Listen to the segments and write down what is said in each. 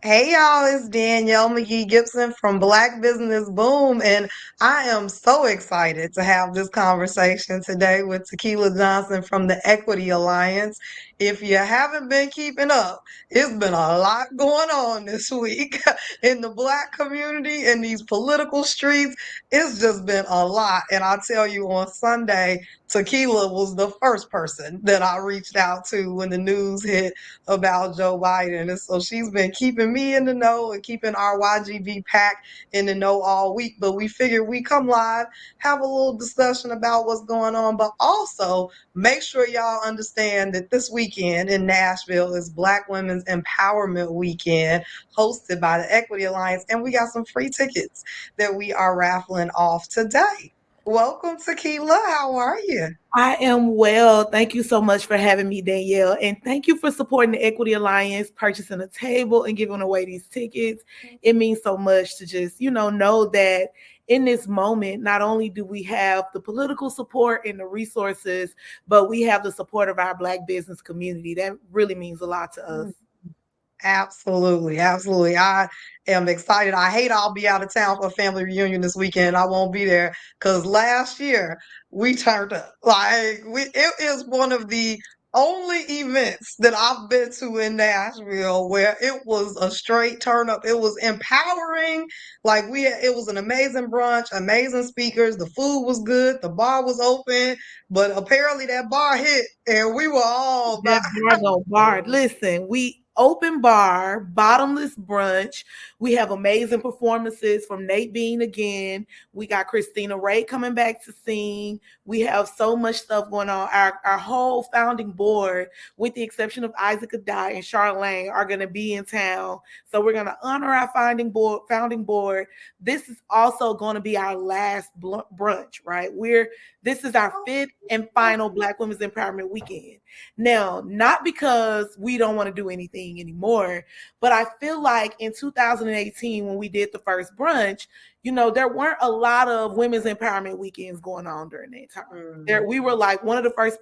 Hey y'all, it's Danielle McGee Gibson from Black Business Boom, and I am so excited to have this conversation today with Tequila Johnson from the Equity Alliance. If you haven't been keeping up, it's been a lot going on this week in the Black community, in these political streets. It's just been a lot, and I tell you, on Sunday, Tequila was the first person that I reached out to when the news hit about Joe Biden. And so she's been keeping me in the know and keeping our YGB pack in the know all week. But we figured we come live, have a little discussion about what's going on, but also make sure y'all understand that this weekend in Nashville is Black Women's Empowerment Weekend, hosted by the Equity Alliance. And we got some free tickets that we are raffling off today. Welcome, Tequila. How are you? I am well. Thank you so much for having me, Danielle. And thank you for supporting the Equity Alliance, purchasing a table and giving away these tickets. It means so much to just, know that in this moment, not only do we have the political support and the resources, but we have the support of our Black business community. That really means a lot to us. Absolutely, absolutely. I am excited. I hate I'll be out of town for a family reunion this weekend. I won't be there because last year we turned up. It is one of the only events that I've been to in Nashville where it was a straight turn up. It was empowering. It was an amazing brunch, amazing speakers. The food was good. The bar was open, but apparently that bar hit, and we were all That bar go bar. Listen, we open bar, bottomless brunch. We have amazing performances from Nate Bean again. We got Christina Ray coming back to sing. We have so much stuff going on. Our whole founding board, with the exception of Isaac Adai and Charlene, are going to be in town. So we're going to honor our founding board. This is also going to be our last brunch, right? This is our fifth and final Black Women's Empowerment Weekend. Now, not because we don't want to do anything anymore, but I feel like in 2018, when we did the first brunch, there weren't a lot of women's empowerment weekends going on during that time. We were like one of the first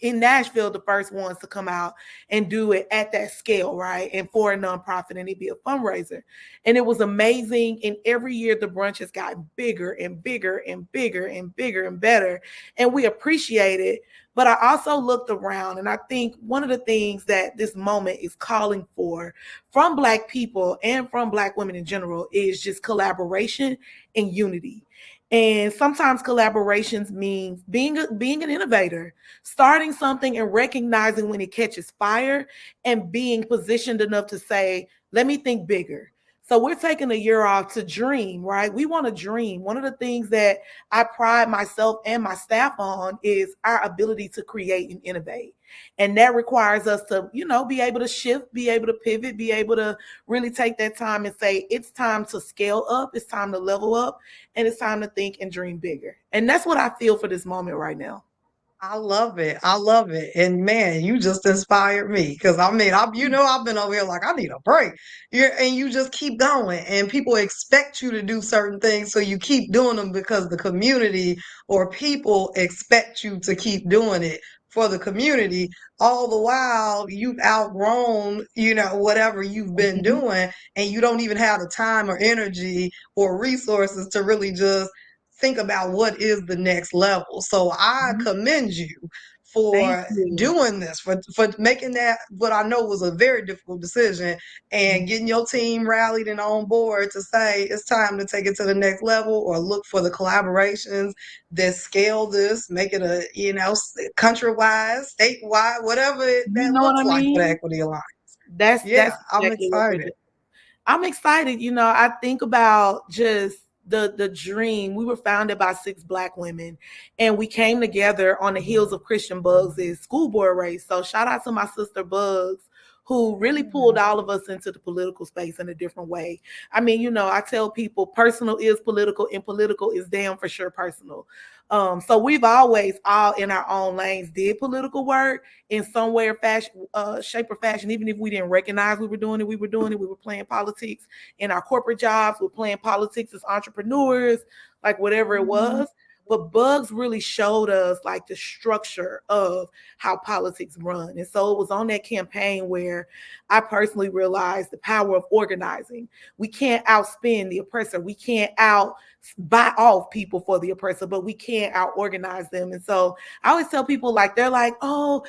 in Nashville, the first ones to come out and do it at that scale, right? And for a nonprofit, and it'd be a fundraiser. And it was amazing. And every year the brunch has gotten bigger and bigger and bigger and bigger and better. And we appreciate it. But I also looked around, and I think one of the things that this moment is calling for from Black people and from Black women in general is just collaboration and unity. And sometimes collaborations means being an innovator, starting something and recognizing when it catches fire, and being positioned enough to say, let me think bigger. So we're taking a year off to dream, right? We want to dream. One of the things that I pride myself and my staff on is our ability to create and innovate. And that requires us to, be able to shift, be able to pivot, be able to really take that time and say, it's time to scale up, it's time to level up, and it's time to think and dream bigger. And that's what I feel for this moment right now. I love it. I love it. And man, you just inspired me because I've been over here like I need a break. And you just keep going, and people expect you to do certain things, so you keep doing them because the community or people expect you to keep doing it for the community. All the while, you've outgrown, whatever you've been Mhm. doing, and you don't even have the time or energy or resources to really just think about what is the next level. So I Mhm. commend you Thank for you. doing this, for making that what I know was a very difficult decision, and getting your team rallied and on board to say it's time to take it to the next level, or look for the collaborations that scale this, make it a countrywide, statewide, whatever You that know what looks I like for the mean? Equity Alliance. That's Yeah, I'm exactly what we're excited. doing. I'm excited. I think about just the dream. We were founded by six Black women, and we came together on the heels of Christian Bugs' school board race. So shout out to my sister Bugs, who really pulled all of us into the political space in a different way. I mean, I tell people personal is political, and political is damn for sure personal. So we've always all in our own lanes did political work in some way or fashion, shape or fashion. Even if we didn't recognize we were doing it, we were doing it. We were playing politics in our corporate jobs. We were playing politics as entrepreneurs, like whatever it was. But Bugs really showed us like the structure of how politics run. And so it was on that campaign where I personally realized the power of organizing. We can't outspend the oppressor. We can't out buy off people for the oppressor, but we can't out organize them. And so I always tell people, like, they're like, oh,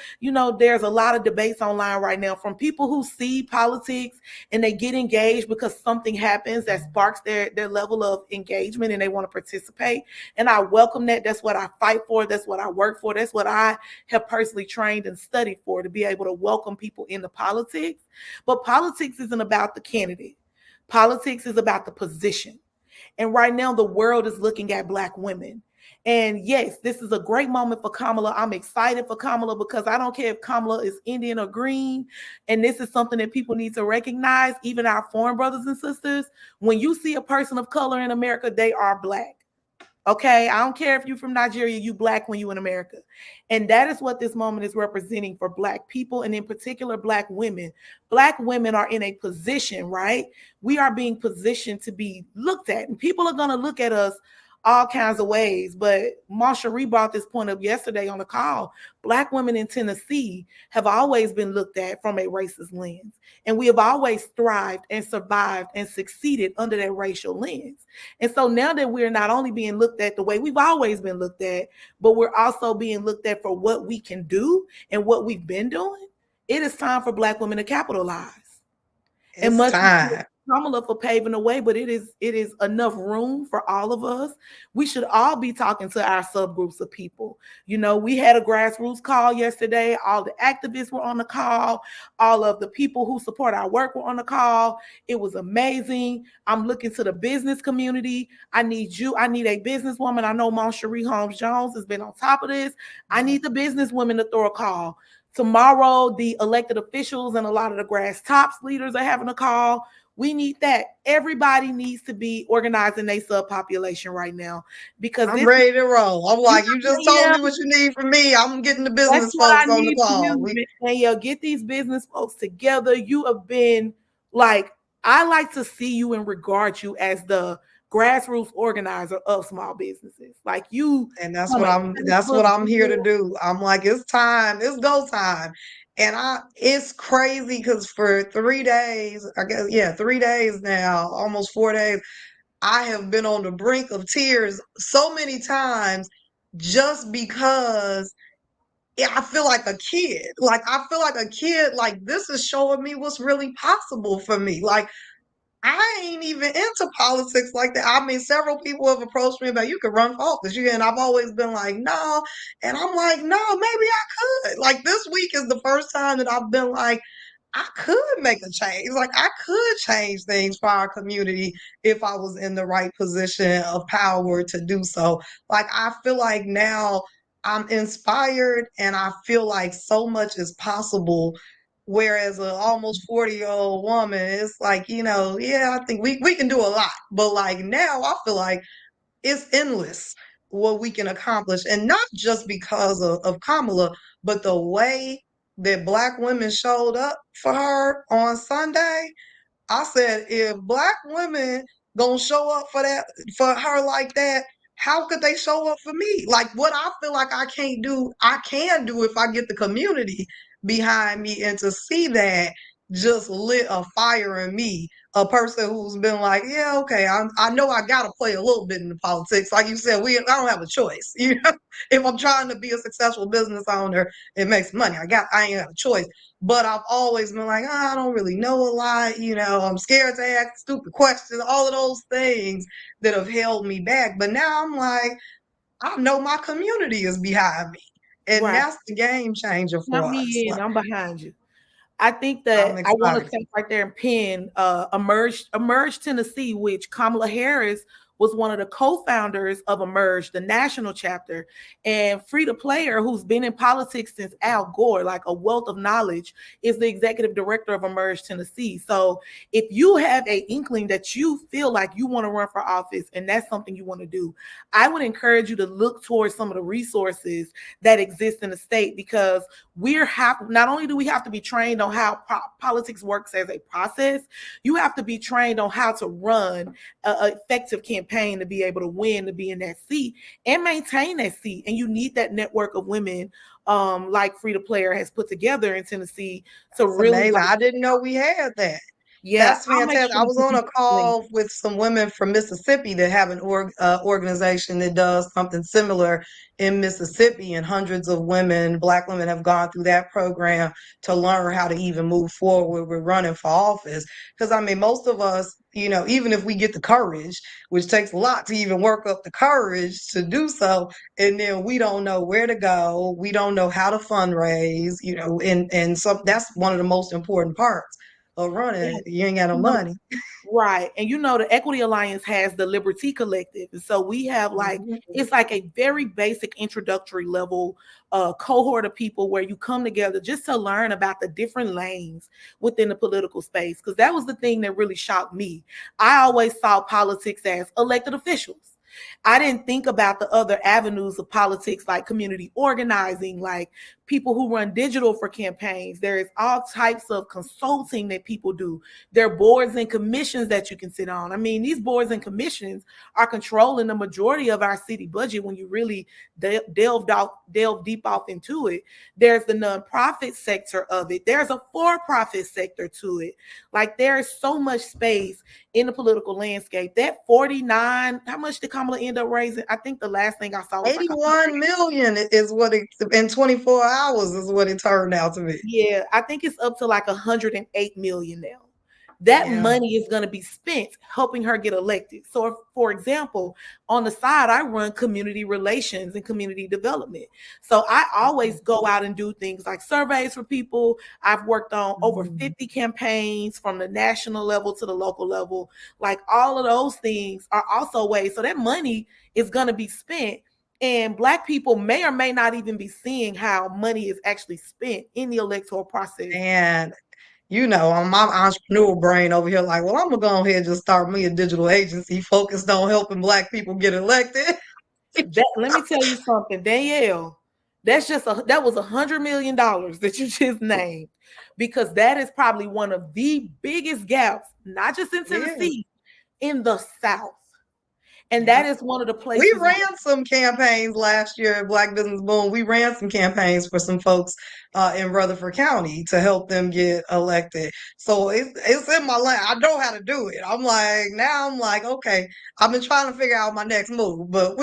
there's a lot of debates online right now from people who see politics and they get engaged because something happens that sparks their level of engagement and they want to participate. And I welcome that. That's what I fight for. That's what I work for. That's what I have personally trained and studied for, to be able to welcome people into politics. But politics isn't about the candidate. Politics is about the position. And right now, the world is looking at Black women. And yes, this is a great moment for Kamala. I'm excited for Kamala because I don't care if Kamala is Indian or green. And this is something that people need to recognize, even our foreign brothers and sisters. When you see a person of color in America, they are Black. Okay, I don't care if you're from Nigeria, you Black when you in America. And that is what this moment is representing for Black people, and in particular Black women. Black women are in a position, right? We are being positioned to be looked at, and people are going to look at us all kinds of ways. But Marsha brought this point up yesterday on the call. Black women in Tennessee have always been looked at from a racist lens. And we have always thrived and survived and succeeded under that racial lens. And so now that we're not only being looked at the way we've always been looked at, but we're also being looked at for what we can do and what we've been doing, it is time for Black women to capitalize. And It's time. Kamala for paving the way, but it is enough room for all of us. We should all be talking to our subgroups of people. We had a grassroots call yesterday. All the activists were on the call. All of the people who support our work were on the call. It was amazing. I'm looking to the business community. I need you. I need a businesswoman. I know Moncherie Holmes Jones has been on top of this. I need the businesswomen to throw a call. Tomorrow, the elected officials and a lot of the grass tops leaders are having a call. We need that. Everybody needs to be organizing their subpopulation right now, because I'm ready to roll. I'm like, you just told me yeah, what you need from me. I'm getting the that's business what I folks on the need from call. you. Danielle, get these business folks together. You have been like, I like to see you and regard you as the grassroots organizer of small businesses. Like you, And that's what I'm here to do. I'm like, it's time. It's go time. And it's crazy because for 3 days, I guess, yeah, 3 days now, almost 4 days, I have been on the brink of tears so many times just because I feel like a kid. Like, I feel like a kid. Like, this is showing me what's really possible for me. Like, I ain't even into politics like that. I mean, several people have approached me about, you could run for office, and I've always been like, no. And I'm like, no, maybe I could. Like, this week is the first time that I've been like, I could make a change. Like, I could change things for our community if I was in the right position of power to do so. Like, I feel like now I'm inspired and I feel like so much is possible. Whereas an almost 40-year-old woman, it's like, yeah, I think we can do a lot. But like now I feel like it's endless what we can accomplish. And not just because of Kamala, but the way that Black women showed up for her on Sunday. I said, if Black women gonna show up for her like that, how could they show up for me? Like, what I feel like I can't do, I can do if I get the community behind me. And to see that just lit a fire in me, a person who's been like, yeah, okay, I know I gotta play a little bit in the politics. Like you said, I don't have a choice. If I'm trying to be a successful business owner, it makes money. I ain't got a choice. But I've always been like, I don't really know a lot. I'm scared to ask stupid questions, all of those things that have held me back. But now I'm like, I know my community is behind me. And right. that's the game changer Count for us. me in. Like, I'm behind you. I think that I'm I want to excited. take right there and pin Emerge Tennessee, which Kamala Harris was one of the co-founders of Emerge, the national chapter, and Frida Player, who's been in politics since Al Gore, like a wealth of knowledge, is the executive director of Emerge Tennessee. So if you have a inkling that you feel like you want to run for office and that's something you want to do, I would encourage you to look towards some of the resources that exist in the state, because not only do we have to be trained on how politics works as a process, you have to be trained on how to run an effective campaign campaign to be able to win, to be in that seat and maintain that seat. And you need that network of women like Frida Player has put together in Tennessee to That's really amazing. like, I didn't know we had that. yeah, That's I'll make fantastic. sure I to was give on you a the link. call with some women from Mississippi that have an organization that does something similar in Mississippi, and hundreds of women, Black women, have gone through that program to learn how to even move forward with running for office. Because I mean, most of us, even if we get the courage, which takes a lot to even work up the courage to do so, and then we don't know where to go, we don't know how to fundraise, and so that's one of the most important parts of Yeah. running. You ain't got no You know, money. right. And the Equity Alliance has the Liberty Collective. And so we have Mhm. it's like a very basic introductory level cohort of people where you come together just to learn about the different lanes within the political space. Because that was the thing that really shocked me. I always saw politics as elected officials. I didn't think about the other avenues of politics like community organizing, like people who run digital for campaigns. There is all types of consulting that people do. There are boards and commissions that you can sit on. I mean, these boards and commissions are controlling the majority of our city budget when you really delve deep off into it. There's the nonprofit sector of it. There's a for-profit sector to it. Like there is so much space in the political landscape. That 49, how much did Kamala end up raising? I think the last thing I saw was like 81 million is what it in 24 hours is what it turned out to be. yeah, I think it's up to like 108 million now. That Yeah. money is going to be spent helping her get elected. So, for example, on the side, I run community relations and community development. So, I always go out and do things like surveys for people. I've worked on over Mhm. 50 campaigns from the national level to the local level. Like, all of those things are also ways. So, that money is going to be spent. And Black people may or may not even be seeing how money is actually spent in the electoral process. And on my entrepreneurial brain over here, like, well, I'm gonna go ahead and just start me a digital agency focused on helping Black people get elected. That let me tell you something, Danielle. That was $100 million that you just named, because that is probably one of the biggest gaps, not just in Yeah. Tennessee, in the South. And that Yeah. is one of the We places where, ran some campaigns last year at Black Business Boom. We ran some campaigns for some folks in Rutherford County to help them get elected. So it's in my lane. I know how to do it. I'm like, okay, I've been trying to figure out my next move, but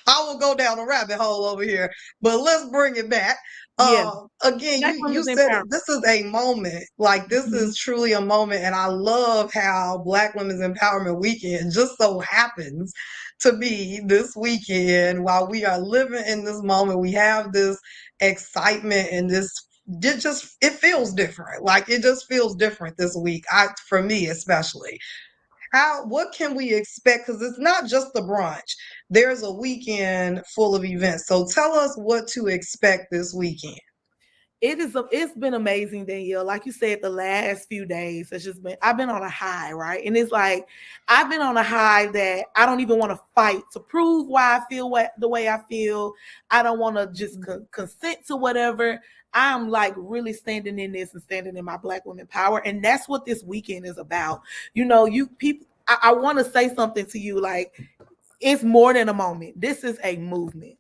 I will go down a rabbit hole over here, but let's bring it back. yeah, Again, Black you women's said it. empowerment. This is a moment. Like this Mhm. is truly a moment, and I love how Black Women's Empowerment Weekend just so happens to be this weekend. While we are living in this moment, we have this excitement and this. It feels different. Like it just feels different this week. For me especially. What can we expect? Because it's not just the brunch. There's a weekend full of events. So tell us what to expect this weekend. It's been amazing, Danielle. Like you said, the last few days, I've been on a high, right? And it's like I've been on a high that I don't even want to fight to prove why I feel the way I feel. I don't want to just consent to whatever. I'm like really standing in this and standing in my Black women power. And that's what this weekend is about. You people, I want to say something to you, like it's more than a moment. This is a movement.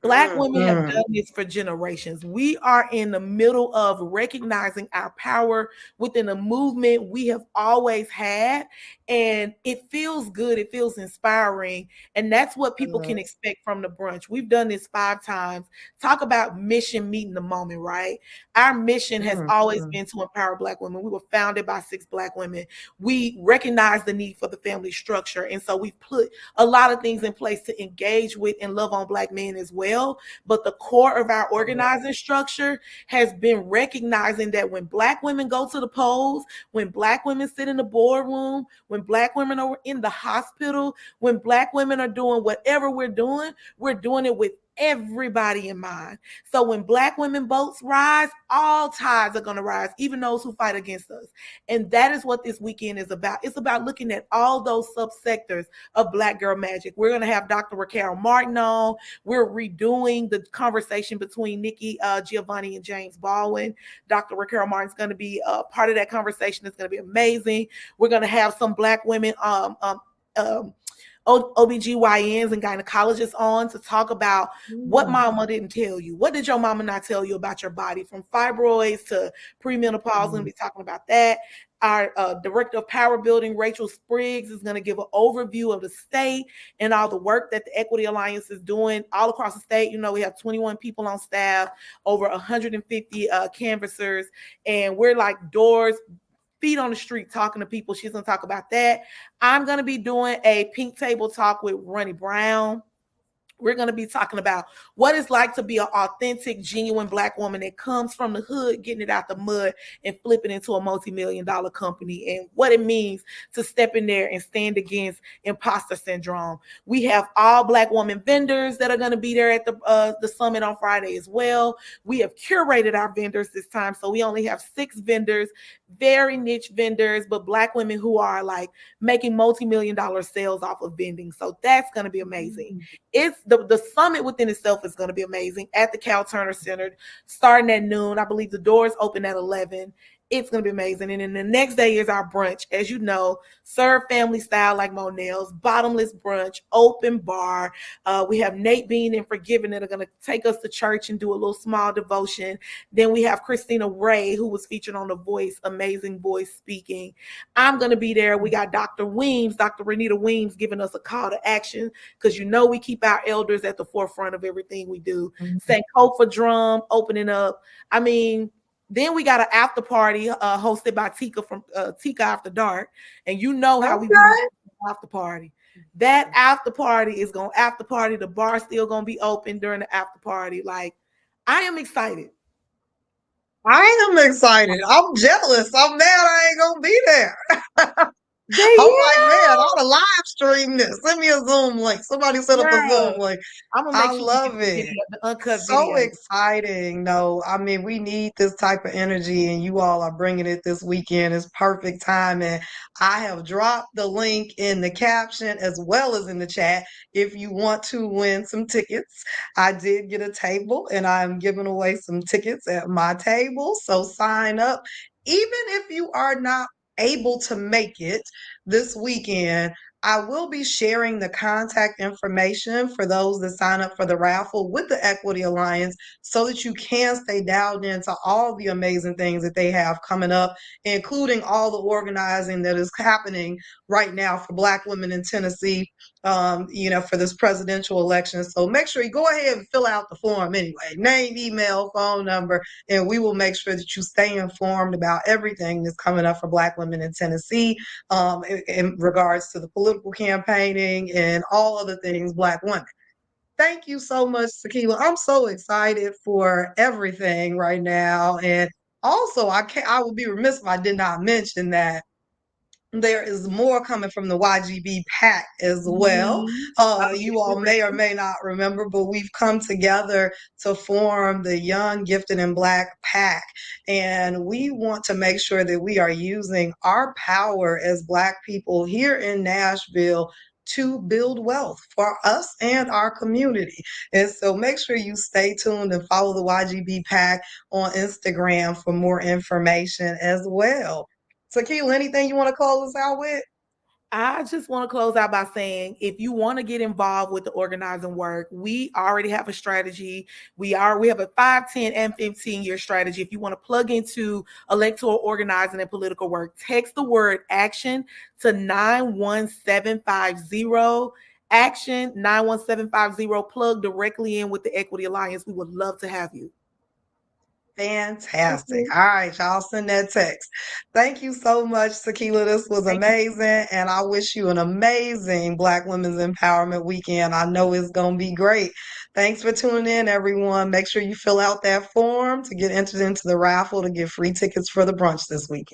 Black women have Mm-hmm. done this for generations. We are in the middle of recognizing our power within a movement we have always had. And it feels good. It feels inspiring. And that's what people can expect from the brunch. We've done this 5 times. Talk about mission meeting the moment, right? Our mission has always been to empower Black women. We were founded by 6 Black women. We recognize the need for the family structure. And so we've put a lot of things in place to engage with and love on Black men as well. But the core of our organizing structure has been recognizing that when Black women go to the polls, when Black women sit in the boardroom, when Black women are in the hospital, when Black women are doing whatever we're doing it with everybody in mind. So when Black women votes rise, all tides are going to rise, even those who fight against us. And that is what this weekend is about. It's about looking at all those subsectors of Black Girl Magic. We're going to have Dr. Raquel Martin on. We're redoing the conversation between Nikki Giovanni and James Baldwin. Dr. Raquel Martin is going to be part of that conversation. It's going to be amazing. We're going to have some Black women OBGYNs and gynecologists on to talk about what mama didn't tell you. What did your mama not tell you about your body? From fibroids to premenopause, we're going to be talking about that. Our director of power building, Rachel Spriggs, is going to give an overview of the state and all the work that the Equity Alliance is doing all across the state. You know, we have 21 people on staff, over 150 canvassers, and we're like doors, feet on the street talking to people. She's going to talk about that. I'm going to be doing a pink table talk with Ronnie Brown. We're going to be talking about what it's like to be an authentic, genuine Black woman that comes from the hood, getting it out the mud and flipping into a multi-million-dollar company, and what it means to step in there and stand against imposter syndrome. We have all Black woman vendors that are going to be there at the summit on Friday as well. We have curated our vendors this time, so we only have 6 vendors, very niche vendors, but Black women who are like making multi-million-dollar sales off of vending. So that's going to be amazing. It's the summit within itself is going to be amazing at the Cal Turner Center, starting at noon. I believe the doors open at 11. It's going to be amazing. And then the next day is our brunch. As you know, serve family style like Monell's, bottomless brunch, open bar. We have Nate Bean and Forgiven that are going to take us to church and do a little small devotion. Then we have Christina Ray, who was featured on The Voice, amazing voice speaking. I'm going to be there. We got Dr. Weems, Dr. Renita Weems, giving us a call to action, because you know we keep our elders at the forefront of everything we do. Sankofa Drum opening up. I mean, then we got an after party hosted by Tika from Tika After Dark, and you know how we do after party. That after party is going to after party. The bar still going to be open during the after party. Like, I am excited. I am excited. I'm jealous. I'm mad I ain't gonna be there. I'm like, man, I ought to live stream this. Send me a Zoom link. Somebody set up a Zoom link. I'm gonna make I sure love it. The uncut So video. exciting. No, I mean, we need this type of energy, and you all are bringing it this weekend. It's perfect timing. I have dropped the link in the caption as well as in the chat if you want to win some tickets. I did get a table, and I'm giving away some tickets at my table. So sign up. Even if you are not able to make it this weekend, I will be sharing the contact information for those that sign up for the raffle with the Equity Alliance, so that you can stay dialed into all the amazing things that they have coming up, including all the organizing that is happening right now for Black women in Tennessee, for this presidential election. So make sure you go ahead and fill out the form anyway. Name, email, phone number, and we will make sure that you stay informed about everything that's coming up for Black women in Tennessee, in regards to the political campaigning and all other things Black women. Thank you so much, Sakila. I'm so excited for everything right now. And also, I would be remiss if I did not mention that there is more coming from the YGB PAC as well. You all may or may not remember, but we've come together to form the Young, Gifted, and Black PAC. And we want to make sure that we are using our power as Black people here in Nashville to build wealth for us and our community. And so make sure you stay tuned and follow the YGB PAC on Instagram for more information as well. Sakila, anything you want to close us out with? I just want to close out by saying, if you want to get involved with the organizing work, we already have a strategy. We have a 5, 10, and 15-year strategy. If you want to plug into electoral organizing and political work, text the word action to 91750. Action 91750. Plug directly in with the Equity Alliance. We would love to have you. Fantastic. All right, y'all send that text. Thank you so much, Sakila. This was amazing. And I wish you an amazing Black Women's Empowerment Weekend. I know it's going to be great. Thanks for tuning in, everyone. Make sure you fill out that form to get entered into the raffle to get free tickets for the brunch this weekend.